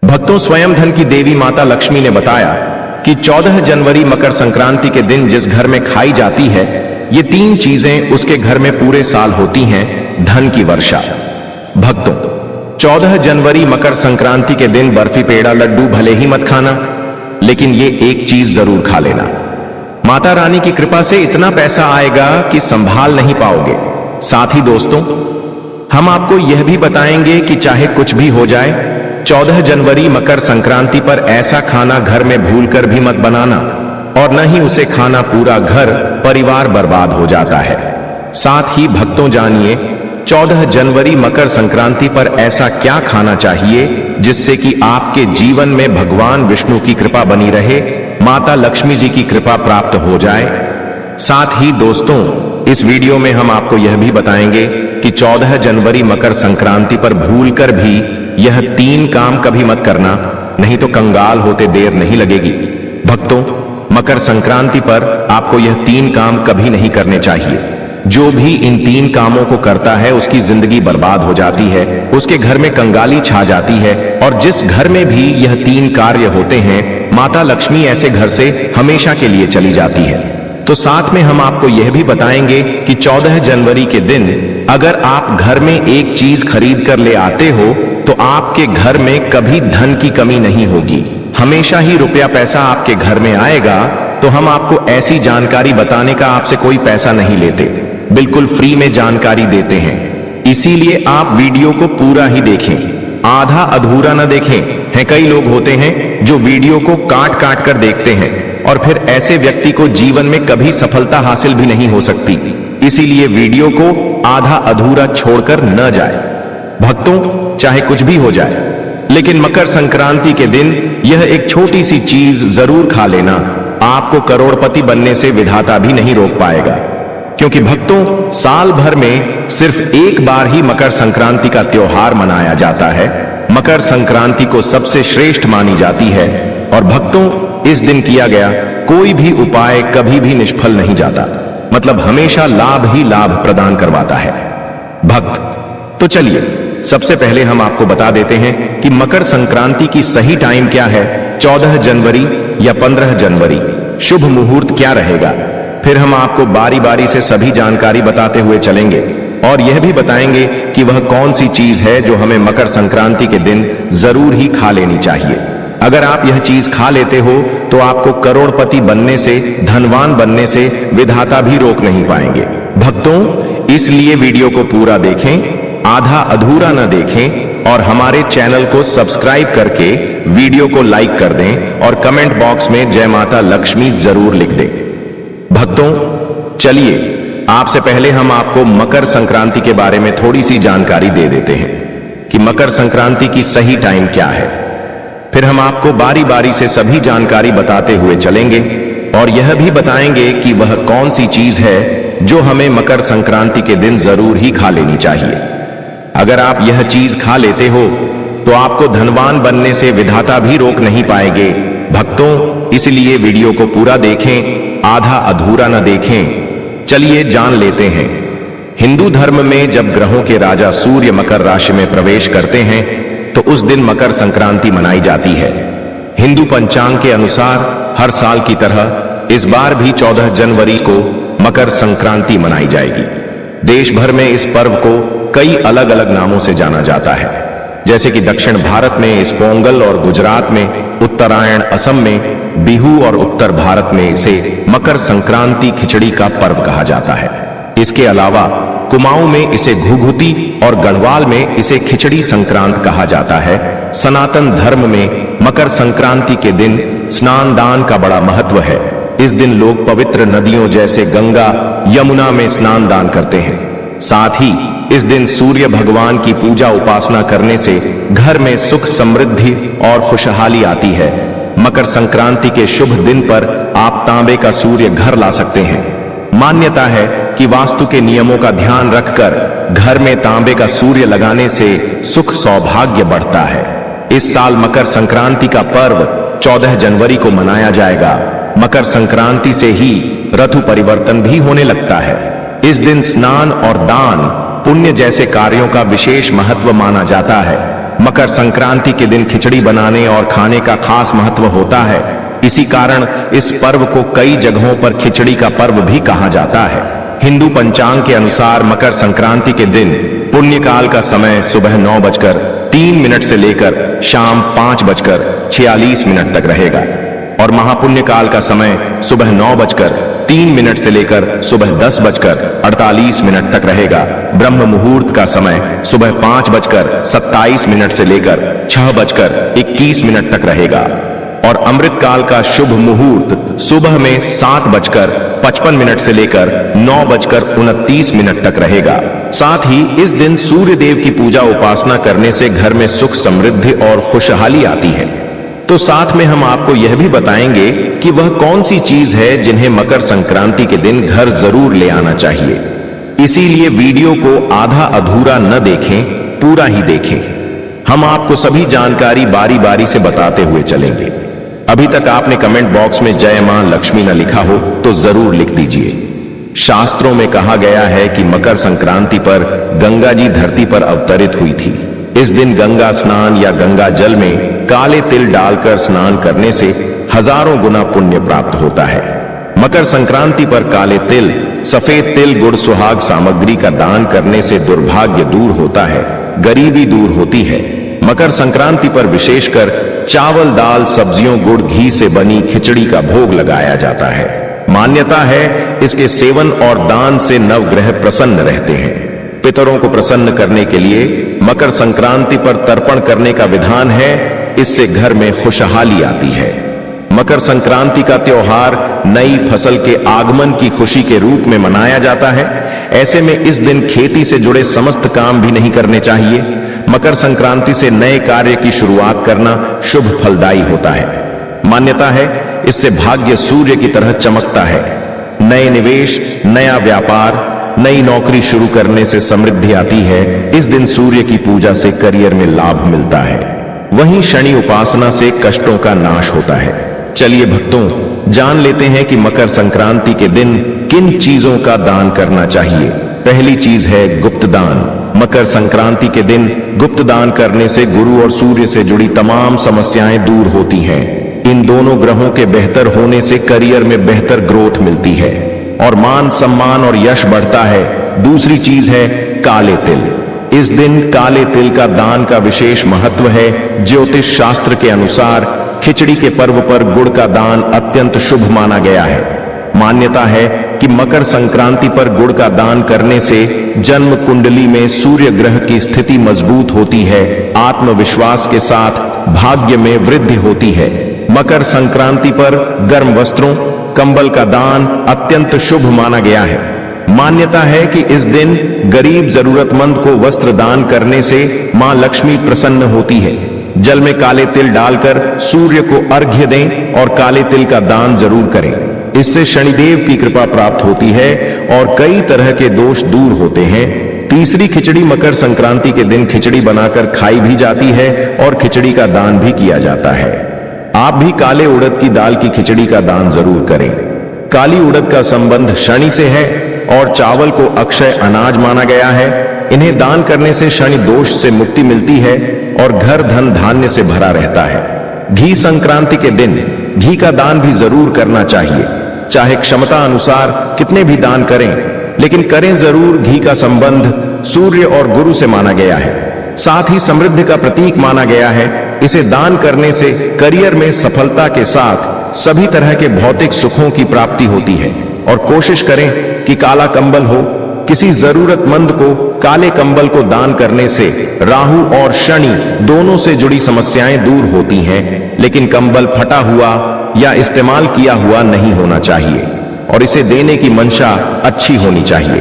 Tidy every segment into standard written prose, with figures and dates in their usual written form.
भक्तों, स्वयं धन की देवी माता लक्ष्मी ने बताया कि 14 जनवरी मकर संक्रांति के दिन जिस घर में खाई जाती है, ये 3 चीजें उसके घर में पूरे साल होती हैं। धन की वर्षा। भक्तों, 14 जनवरी मकर संक्रांति के दिन बर्फी, पेड़ा, लड्डू भले ही मत खाना, लेकिन ये एक चीज जरूर खा लेना। माता रानी की कृपा से इतना पैसा आएगा कि संभाल नहीं पाओगे। साथ ही दोस्तों, हम आपको यह भी बताएंगे कि चाहे कुछ भी हो जाए, 14 जनवरी मकर संक्रांति पर ऐसा खाना घर में भूलकर भी मत बनाना, और न ही उसे खाना पूरा घर परिवार बर्बाद हो जाता है। साथ ही भक्तों, जानिए 14 जनवरी मकर संक्रांति पर ऐसा क्या खाना चाहिए जिससे कि आपके जीवन में भगवान विष्णु की कृपा बनी रहे, माता लक्ष्मी जी की कृपा प्राप्त हो जाए। साथ ही दोस्तों, इस वीडियो में हम आपको यह भी बताएंगे कि 14 जनवरी मकर संक्रांति पर भूलकर भी यह 3 काम कभी मत करना, नहीं तो कंगाल होते देर नहीं लगेगी। भक्तों, मकर संक्रांति पर आपको यह 3 काम कभी नहीं करने चाहिए। जो भी इन 3 कामों को करता है उसकी जिंदगी बर्बाद हो जाती है, उसके घर में कंगाली छा जाती है, और जिस घर में भी यह 3 कार्य होते हैं, माता लक्ष्मी ऐसे घर से हमेशा के लिए चली जाती है। तो साथ में हम आपको यह भी बताएंगे कि 14 जनवरी के दिन अगर आप घर में एक चीज खरीद कर ले आते हो तो आपके घर में कभी धन की कमी नहीं होगी, हमेशा ही रुपया पैसा आपके घर में आएगा। तो हम आपको ऐसी जानकारी बताने का आपसे कोई पैसा नहीं लेते, बिल्कुल फ्री में जानकारी देते हैं। इसीलिए आप वीडियो को पूरा ही देखें, आधा अधूरा न देखें। है कई लोग होते हैं जो वीडियो को काट काट कर देखते हैं, और फिर ऐसे व्यक्ति को जीवन में कभी सफलता हासिल भी नहीं हो सकती। इसीलिए वीडियो को आधा अधूरा छोड़कर न जाए। भक्तों, चाहे कुछ भी हो जाए, लेकिन मकर संक्रांति के दिन यह एक छोटी सी चीज जरूर खा लेना। आपको करोड़पति बनने से विधाता भी नहीं रोक पाएगा, क्योंकि भक्तों, साल भर में सिर्फ एक बार ही मकर संक्रांति का त्योहार मनाया जाता है। मकर संक्रांति को सबसे श्रेष्ठ मानी जाती है, और भक्तों, इस दिन किया गया कोई भी उपाय कभी भी निष्फल नहीं जाता, मतलब हमेशा लाभ ही लाभ प्रदान करवाता है। भक्त, तो चलिए सबसे पहले हम आपको बता देते हैं कि मकर संक्रांति की सही टाइम क्या है। 14 जनवरी या 15 जनवरी शुभ मुहूर्त क्या रहेगा, फिर हम आपको बारी बारी से सभी जानकारी बताते हुए चलेंगे, और यह भी बताएंगे कि वह कौन सी चीज है जो हमें मकर संक्रांति के दिन जरूर ही खा लेनी चाहिए। अगर आप यह चीज खा लेते हो तो आपको करोड़पति बनने से, धनवान बनने से विधाता भी रोक नहीं पाएंगे। भक्तों, इसलिए वीडियो को पूरा देखें, आधा अधूरा न देखें, और हमारे चैनल को सब्सक्राइब करके वीडियो को लाइक कर दें, और कमेंट बॉक्स में जय माता लक्ष्मी जरूर लिख दें। भक्तों, चलिए आपसे पहले हम आपको मकर संक्रांति के बारे में थोड़ी सी जानकारी दे देते हैं कि मकर संक्रांति की सही टाइम क्या है। फिर हम आपको बारी बारी से सभी जानकारी बताते हुए चलेंगे, और यह भी बताएंगे कि वह कौन सी चीज है जो हमें मकर संक्रांति के दिन जरूर ही खा लेनी चाहिए। अगर आप यह चीज खा लेते हो तो आपको धनवान बनने से विधाता भी रोक नहीं पाएंगे। भक्तों, इसलिए वीडियो को पूरा देखें, आधा अधूरा न देखें। चलिए जान लेते हैं। हिंदू धर्म में जब ग्रहों के राजा सूर्य मकर राशि में प्रवेश करते हैं तो उस दिन मकर संक्रांति मनाई जाती है। हिंदू पंचांग के अनुसार हर साल की तरह इस बार भी 14 जनवरी को मकर संक्रांति मनाई जाएगी। देश भर में इस पर्व को कई अलग अलग नामों से जाना जाता है, जैसे कि दक्षिण भारत में इस पोंगल, और गुजरात में उत्तरायण, असम में बिहू, और उत्तर भारत में इसे मकर संक्रांति खिचड़ी का पर्व कहा जाता है। इसके अलावा कुमाऊं में इसे घुघुती, और गढ़वाल में इसे खिचड़ी संक्रांत कहा जाता है। सनातन धर्म में मकर संक्रांति के दिन स्नान दान का बड़ा महत्व है। इस दिन लोग पवित्र नदियों जैसे गंगा, यमुना में स्नान दान करते हैं। साथ ही इस दिन सूर्य भगवान की पूजा उपासना करने से घर में सुख, समृद्धि और खुशहाली आती है। मकर संक्रांति के शुभ दिन पर आप तांबे का सूर्य घर ला सकते हैं। मान्यता है कि वास्तु के नियमों का ध्यान रखकर घर में तांबे का सूर्य लगाने से सुख सौभाग्य बढ़ता है। इस साल मकर संक्रांति का पर्व 14 जनवरी को मनाया जाएगा। मकर संक्रांति से ही ऋतु परिवर्तन भी होने लगता है। इस दिन स्नान और दान पुण्य जैसे कार्यों का विशेष महत्व माना जाता है। मकर संक्रांति के दिन खिचड़ी बनाने और खाने का खास महत्व होता है। इसी कारण इस पर्व को कई जगहों पर खिचड़ी का पर्व भी कहा जाता है। हिंदू पंचांग के अनुसार मकर संक्रांति के दिन पुण्यकाल का समय सुबह 9:03 से लेकर शाम 5:46 तक रहेगा और महापुण्य काल का समय सुबह 9:03 से लेकर सुबह 10:48 तक रहेगा। ब्रह्म मुहूर्त का समय सुबह 5:27 से लेकर 6:21 तक रहेगा और अमृत काल का शुभ मुहूर्त सुबह में 7:55 से लेकर 9:29 तक रहेगा। साथ ही इस दिन सूर्य देव की पूजा उपासना करने से घर में सुख समृद्धि और खुशहाली आती है। तो साथ में हम आपको यह भी बताएंगे कि वह कौन सी चीज है जिन्हें मकर संक्रांति के दिन घर जरूर ले आना चाहिए। इसीलिए वीडियो को आधा अधूरा न देखें, पूरा ही देखें। हम आपको सभी जानकारी बारी बारी से बताते हुए चलेंगे। अभी तक आपने कमेंट बॉक्स में जय मां लक्ष्मी न लिखा हो तो जरूर लिख दीजिए। शास्त्रों में कहा गया है कि मकर संक्रांति पर गंगा जी धरती पर अवतरित हुई थी। इस दिन गंगा स्नान या गंगा जल में काले तिल डालकर स्नान करने से हजारों गुना पुण्य प्राप्त होता है। मकर संक्रांति पर काले तिल, सफेद तिल, गुड़, सुहाग सामग्री का दान करने से दुर्भाग्य दूर होता है, गरीबी दूर होती है। मकर संक्रांति पर विशेषकर चावल, दाल, सब्जियों, गुड़, घी से बनी खिचड़ी का भोग लगाया जाता है। मान्यता है इसके सेवन और दान से नवग्रह प्रसन्न रहते हैं। पितरों को प्रसन्न करने के लिए मकर संक्रांति पर तर्पण करने का विधान है। इससे घर में खुशहाली आती है। मकर संक्रांति का त्योहार नई फसल के आगमन की खुशी के रूप में मनाया जाता है। ऐसे में इस दिन खेती से जुड़े समस्त काम भी नहीं करने चाहिए। मकर संक्रांति से नए कार्य की शुरुआत करना शुभ फलदायी होता है। मान्यता है इससे भाग्य सूर्य की तरह चमकता है। नए निवेश, नया व्यापार, नई नौकरी शुरू करने से समृद्धि आती है। इस दिन सूर्य की पूजा से करियर में लाभ मिलता है। वहीं शनि उपासना से कष्टों का नाश होता है। चलिए भक्तों, जान लेते हैं कि मकर संक्रांति के दिन किन चीजों का दान करना चाहिए। पहली चीज है गुप्त दान। मकर संक्रांति के दिन गुप्त दान करने से गुरु और सूर्य से जुड़ी तमाम समस्याएं दूर होती हैं। इन दोनों ग्रहों के बेहतर होने से करियर में बेहतर ग्रोथ मिलती है और मान सम्मान और यश बढ़ता है। दूसरी चीज है काले तिल। इस दिन काले तिल का दान का विशेष महत्व है। ज्योतिष शास्त्र के अनुसार खिचड़ी के पर्व पर गुड़ का दान अत्यंत शुभ माना गया है। मान्यता है कि मकर संक्रांति पर गुड़ का दान करने से जन्म कुंडली में सूर्य ग्रह की स्थिति मजबूत होती है, आत्मविश्वास के साथ भाग्य में वृद्धि होती है। मकर संक्रांति पर गर्म वस्त्रों, कंबल का दान अत्यंत शुभ माना गया है। मान्यता है कि इस दिन गरीब जरूरतमंद को वस्त्र दान करने से मां लक्ष्मी प्रसन्न होती है। जल में काले तिल डालकर सूर्य को अर्घ्य दें और काले तिल का दान जरूर करें। इससे शनिदेव की कृपा प्राप्त होती है और कई तरह के दोष दूर होते हैं। तीसरी खिचड़ी मकर संक्रांति के दिन खिचड़ी बनाकर खाई भी जाती है और खिचड़ी का दान भी किया जाता है। आप भी काले उड़द की दाल की खिचड़ी का दान जरूर करें। काली उड़द का संबंध शनि से है और चावल को अक्षय अनाज माना गया है। इन्हें दान करने से शनि दोष से मुक्ति मिलती है और घर धन धान्य से भरा रहता है। घी संक्रांति के दिन घी का दान भी जरूर करना चाहिए। चाहे क्षमता अनुसार कितने भी दान करें, लेकिन करें जरूर। घी का संबंध सूर्य और गुरु से माना गया है, साथ ही समृद्धि का प्रतीक माना गया है। इसे दान करने से करियर में सफलता के साथ सभी तरह के भौतिक सुखों की प्राप्ति होती है। और कोशिश करें कि काला कंबल हो। किसी जरूरतमंद को काले कंबल को दान करने से राहु और शनि दोनों से जुड़ी समस्याएं दूर होती हैं, लेकिन कंबल फटा हुआ या इस्तेमाल किया हुआ नहीं होना चाहिए और इसे देने की मंशा अच्छी होनी चाहिए।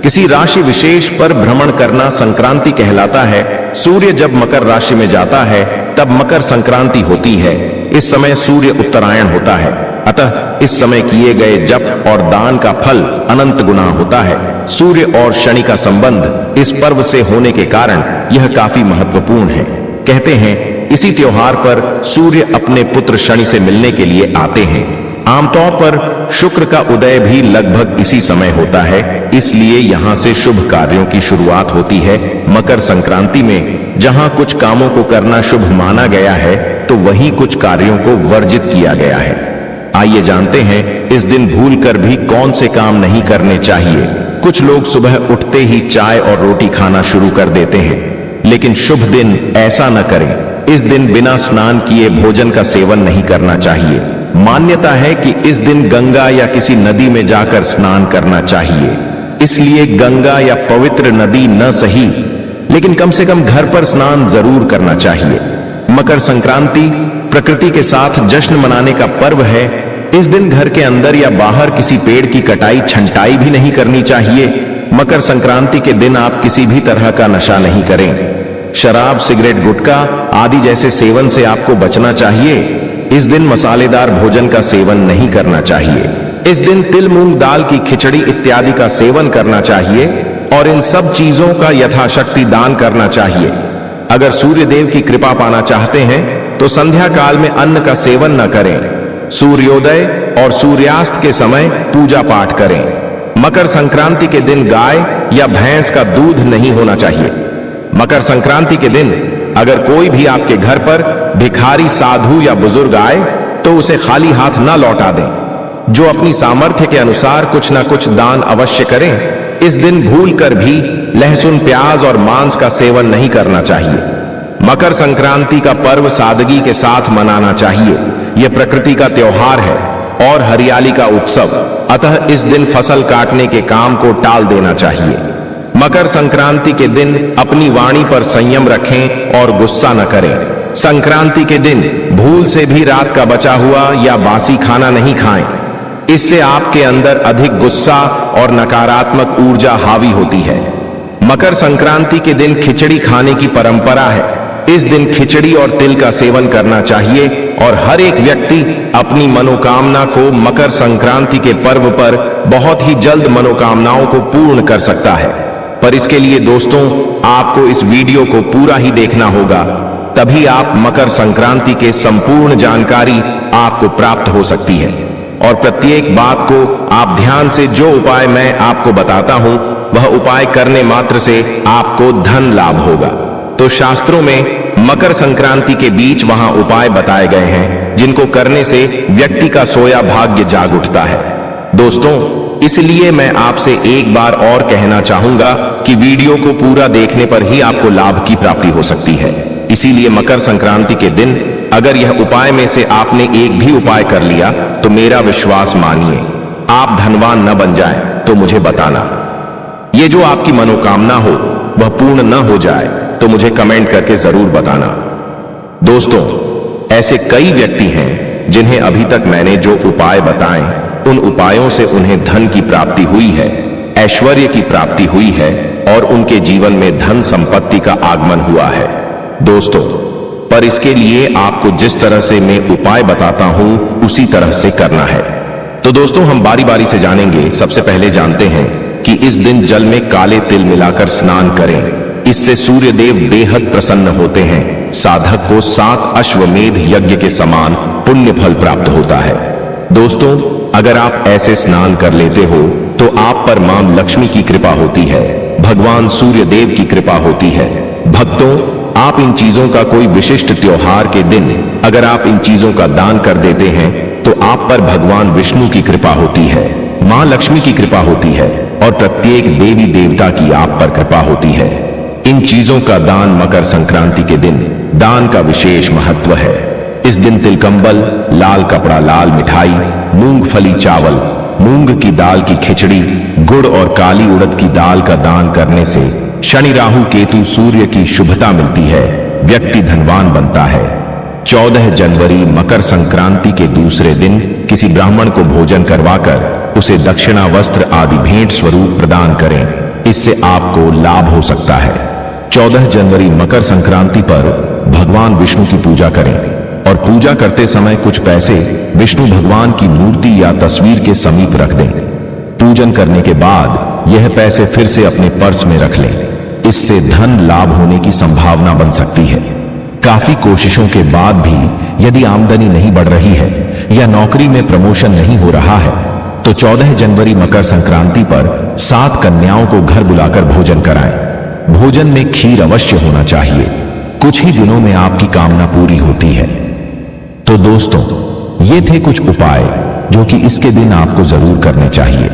किसी राशि विशेष पर भ्रमण करना संक्रांति कहलाता है। सूर्य जब मकर राशि में जाता है तब मकर संक्रांति होती है। इस समय सूर्य उत्तरायण होता है, अतः इस समय किए गए जप और दान का फल अनंत गुना होता है। सूर्य और शनि का संबंध इस पर्व से होने के कारण यह काफी महत्वपूर्ण है। कहते हैं इसी त्योहार पर सूर्य अपने पुत्र शनि से मिलने के लिए आते हैं। आमतौर पर शुक्र का उदय भी लगभग इसी समय होता है, इसलिए यहां से शुभ कार्यों की शुरुआत होती है। मकर संक्रांति में जहां कुछ कामों को करना शुभ माना गया है, तो वहीं कुछ कार्यों को वर्जित किया गया है। आइए जानते हैं इस दिन भूलकर भी कौन से काम नहीं करने चाहिए। कुछ लोग सुबह उठते ही चाय और रोटी खाना शुरू कर देते हैं, लेकिन शुभ दिन ऐसा न करें। इस दिन बिना स्नान किए भोजन का सेवन नहीं करना चाहिए। मान्यता है कि इस दिन गंगा या किसी नदी में जाकर स्नान करना चाहिए, इसलिए गंगा या पवित्र नदी न सही, लेकिन कम से कम घर पर स्नान जरूर करना चाहिए। मकर संक्रांति प्रकृति के साथ जश्न मनाने का पर्व है। इस दिन घर के अंदर या बाहर किसी पेड़ की कटाई छंटाई भी नहीं करनी चाहिए। मकर संक्रांति के दिन आप किसी भी तरह का नशा नहीं करें। शराब, सिगरेट, गुटखा आदि जैसे सेवन से आपको बचना चाहिए। इस दिन मसालेदार भोजन का सेवन नहीं करना चाहिए। इस दिन तिल, मूंग दाल की खिचड़ी इत्यादि का सेवन करना चाहिए और इन सब चीजों का यथाशक्ति दान करना चाहिए। अगर सूर्य देव की कृपा पाना चाहते हैं तो संध्या काल में अन्न का सेवन न करें। सूर्योदय और सूर्यास्त के समय पूजा पाठ करें। मकर संक्रांति के दिन गाय या भैंस का दूध नहीं होना चाहिए। मकर संक्रांति के दिन अगर कोई भी आपके घर पर भिखारी, साधु या बुजुर्ग आए तो उसे खाली हाथ न लौटा दें। जो अपनी सामर्थ्य के अनुसार कुछ न कुछ दान अवश्य करें। इस दिन भूल कर भी लहसुन, प्याज और मांस का सेवन नहीं करना चाहिए। मकर संक्रांति का पर्व सादगी के साथ मनाना चाहिए। यह प्रकृति का त्योहार है और हरियाली का उत्सव, अतः इस दिन फसल काटने के काम को टाल देना चाहिए। मकर संक्रांति के दिन अपनी वाणी पर संयम रखें और गुस्सा न करें। संक्रांति के दिन भूल से भी रात का बचा हुआ या बासी खाना नहीं खाएं। इससे आपके अंदर अधिक गुस्सा और नकारात्मक ऊर्जा हावी होती है। मकर संक्रांति के दिन खिचड़ी खाने की परंपरा है। इस दिन खिचड़ी और तिल का सेवन करना चाहिए और हर एक व्यक्ति अपनी मनोकामना को मकर संक्रांति के पर्व पर बहुत ही जल्द मनोकामनाओं को पूर्ण कर सकता है। पर इसके लिए दोस्तों आपको इस वीडियो को पूरा ही देखना होगा, तभी आप मकर संक्रांति के संपूर्ण जानकारी आपको प्राप्त हो सकती है। और प्रत्येक बात को आप ध्यान से, जो उपाय मैं आपको बताता हूं वह उपाय करने मात्र से आपको धन लाभ होगा। तो शास्त्रों में मकर संक्रांति के बीच वहां उपाय बताए गए हैं जिनको करने से व्यक्ति का सोया भाग्य जाग उठता है। दोस्तों इसलिए मैं आपसे एक बार और कहना चाहूंगा कि वीडियो को पूरा देखने पर ही आपको लाभ की प्राप्ति हो सकती है। इसीलिए मकर संक्रांति के दिन अगर यह उपाय में से आपने एक भी उपाय कर लिया तो मेरा विश्वास मानिए, आप धनवान न बन जाएं तो मुझे बताना। ये जो आपकी मनोकामना हो वह पूर्ण न हो जाए तो मुझे कमेंट करके जरूर बताना। दोस्तों ऐसे कई व्यक्ति हैं जिन्हें अभी तक मैंने जो उपाय बताए उन उपायों से उन्हें धन की प्राप्ति हुई है, ऐश्वर्य की प्राप्ति हुई है और उनके जीवन में धन संपत्ति का आगमन हुआ है। दोस्तों पर इसके लिए आपको जिस तरह से मैं उपाय बताता हूं उसी तरह से करना है। तो दोस्तों हम बारी बारी से जानेंगे। सबसे पहले जानते हैं कि इस दिन जल में काले तिल मिलाकर स्नान करें। इससे सूर्य देव बेहद प्रसन्न होते हैं। साधक को 7 अश्वमेध यज्ञ के समान पुण्य फल प्राप्त होता है। दोस्तों अगर आप ऐसे स्नान कर लेते हो तो आप पर मां लक्ष्मी की कृपा होती है, भगवान सूर्य देव की कृपा होती है। भक्तों आप इन चीजों का कोई विशिष्ट त्योहार के दिन अगर आप इन चीजों का दान कर देते हैं तो आप पर भगवान विष्णु की कृपा होती है, मां लक्ष्मी की कृपा होती है और प्रत्येक देवी देवता की आप पर कृपा होती है। इन चीजों का दान मकर संक्रांति के दिन दान का विशेष महत्व है। इस दिन तिलकंबल, लाल कपड़ा, लाल मिठाई, मूंगफली, चावल, मूंग की दाल की खिचड़ी, गुड़ और काली उड़द की दाल का दान करने से शनि, राहु, केतु, सूर्य की शुभता मिलती है, व्यक्ति धनवान बनता है। 14 जनवरी मकर संक्रांति के दूसरे दिन किसी ब्राह्मण को भोजन करवाकर उसे दक्षिणा, वस्त्र आदि भेंट स्वरूप प्रदान करें। इससे आपको लाभ हो सकता है। 14 जनवरी मकर संक्रांति पर भगवान विष्णु की पूजा करें और पूजा करते समय कुछ पैसे विष्णु भगवान की मूर्ति या तस्वीर के समीप रख दें। पूजन करने के बाद यह पैसे फिर से अपने पर्स में रख लें। इससे धन लाभ होने की संभावना बन सकती है। काफी कोशिशों के बाद भी यदि आमदनी नहीं बढ़ रही है या नौकरी में प्रमोशन नहीं हो रहा है तो 14 जनवरी मकर संक्रांति पर 7 कन्याओं को घर बुलाकर भोजन कराएं। भोजन में खीर अवश्य होना चाहिए। कुछ ही दिनों में आपकी कामना पूरी होती है। तो दोस्तों, ये थे कुछ उपाय जो कि इसके दिन आपको जरूर करने चाहिए।